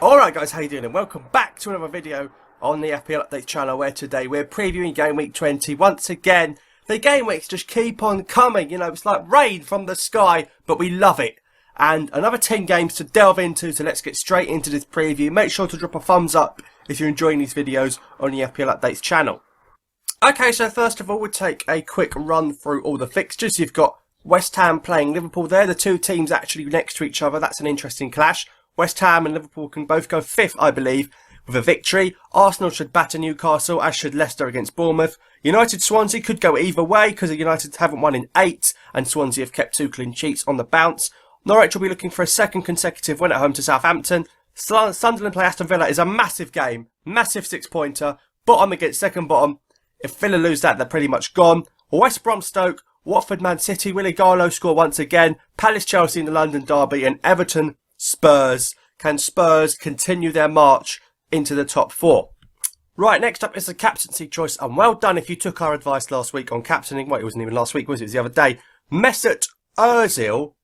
Alright guys, how you doing and welcome back to another video on the FPL Updates channel, where today we're previewing Game Week 20. Once again, the Game Weeks just keep on coming, you know, it's like rain from the sky, but we love it. And another 10 games to delve into, so let's get straight into this preview. Make sure to drop a thumbs up if you're enjoying these videos on the FPL Updates channel. Okay, so first of all, we'll take a quick run through all the fixtures. You've got West Ham playing Liverpool there, the two teams actually next to each other. That's an interesting clash. West Ham and Liverpool can both go fifth, I believe, with a victory. Arsenal should batter Newcastle, as should Leicester against Bournemouth. United-Swansea could go either way, because United haven't won in 8, and Swansea have kept 2 clean sheets on the bounce. Norwich will be looking for a second consecutive win at home to Southampton. Sunderland play Aston Villa is a massive game, massive 6-pointer, bottom against second bottom. If Villa lose that, they're pretty much gone. West Brom Stoke, Watford Man City, Willie Garlow score once again. Palace Chelsea in the London derby, and Everton Spurs. Can Spurs continue their march into the top 4? Right, next up is the captaincy choice, and well done if you took our advice last week on captaining. Well, it wasn't even last week, was it? It was the other day. Mesut Ozil,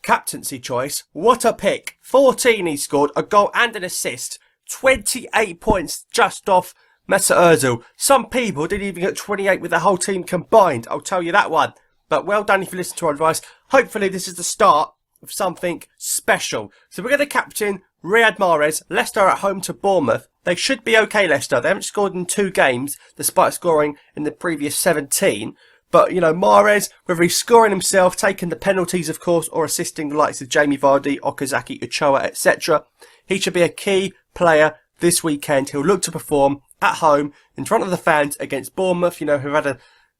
captaincy choice. What a pick. 14 he scored, a goal and an assist. 28 points just off Mesut Ozil. Some people didn't even get 28 with the whole team combined, I'll tell you that one. But well done if you listened to our advice. Hopefully this is the start of something special. So we're going to captain Riyad Mahrez. Leicester at home to Bournemouth. They should be okay, Leicester. They haven't scored in 2 games, despite scoring in the previous 17. But, you know, Mahrez, whether he's scoring himself, taking the penalties, of course, or assisting the likes of Jamie Vardy, Okazaki, Ochoa, etc., he should be a key player this weekend. He'll look to perform at home in front of the fans against Bournemouth, you know, who've had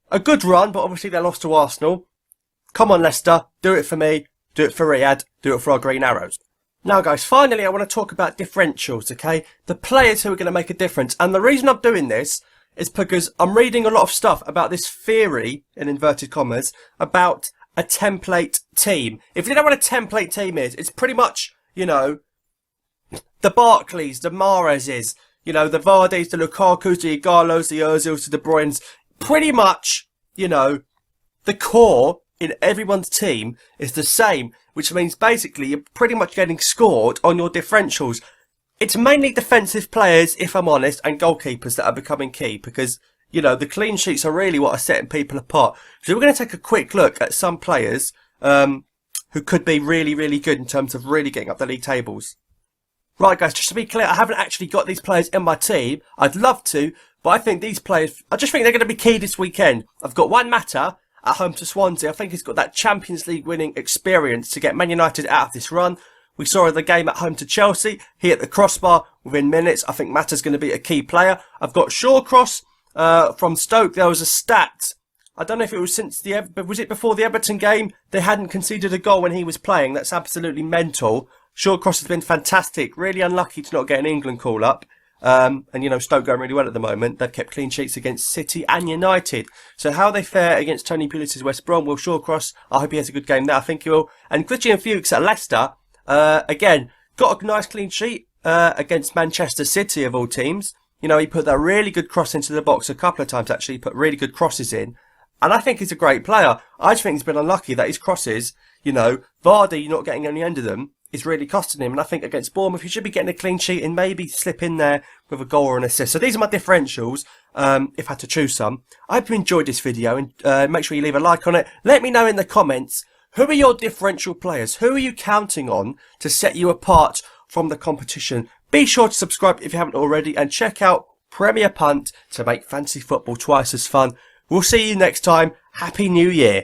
a good run, but obviously they lost to Arsenal. Come on, Leicester. Do it for me. Do it for Riyad. Do it for our Green Arrows. Now, guys, finally, I want to talk about differentials, okay? The players who are going to make a difference. And the reason I'm doing this is because I'm reading a lot of stuff about this theory, in inverted commas, about a template team. If you don't know what a template team is, it's pretty much, you know, the Barkleys, the Mahrezes, you know, the Vardys, the Lukakus, the Igalos, the Ozils, the De Bruynes. Pretty much, you know, the core in everyone's team is the same, which means basically you're pretty much getting scored on your differentials. It's mainly defensive players, if I'm honest, and goalkeepers that are becoming key, because, you know, the clean sheets are really what are setting people apart. So we're going to take a quick look at some players who could be really, really good in terms of really getting up the league tables. Right, guys, just to be clear, I haven't actually got these players in my team. I'd love to, but I think these players, I just think they're going to be key this weekend. I've got Juan Mata at home to Swansea. I think he's got that Champions League winning experience to get Man United out of this run. We saw the game at home to Chelsea. He hit the crossbar within minutes. I think Mata's going to be a key player. I've got SHAWCROSS from Stoke. There was a stat. I don't know if it was was it before the Everton game? They hadn't conceded a goal when he was playing. That's absolutely mental. SHAWCROSS has been fantastic. Really unlucky to not get an England call up. And, you know, Stoke going really well at the moment. They've kept clean sheets against City and United. So how they fare against Tony Pulis' West Brom? Will SHAWCROSS, I hope he has a good game there. I think he will. And Christian Fuchs at Leicester, again, got a nice clean sheet against Manchester City of all teams. You know, he put that really good cross into the box a couple of times, actually. He put really good crosses in. And I think he's a great player. I just think he's been unlucky that his crosses, you know, Vardy not getting on the end of them, is really costing him. And I think against Bournemouth, he should be getting a clean sheet and maybe slip in there with a goal or an assist. So these are my differentials, if I had to choose some. I hope you enjoyed this video, and make sure you leave a like on it. Let me know in the comments, who are your differential players? Who are you counting on to set you apart from the competition? Be sure to subscribe if you haven't already, and check out Premier Punt to make fantasy football twice as fun. We'll see you next time. Happy New Year.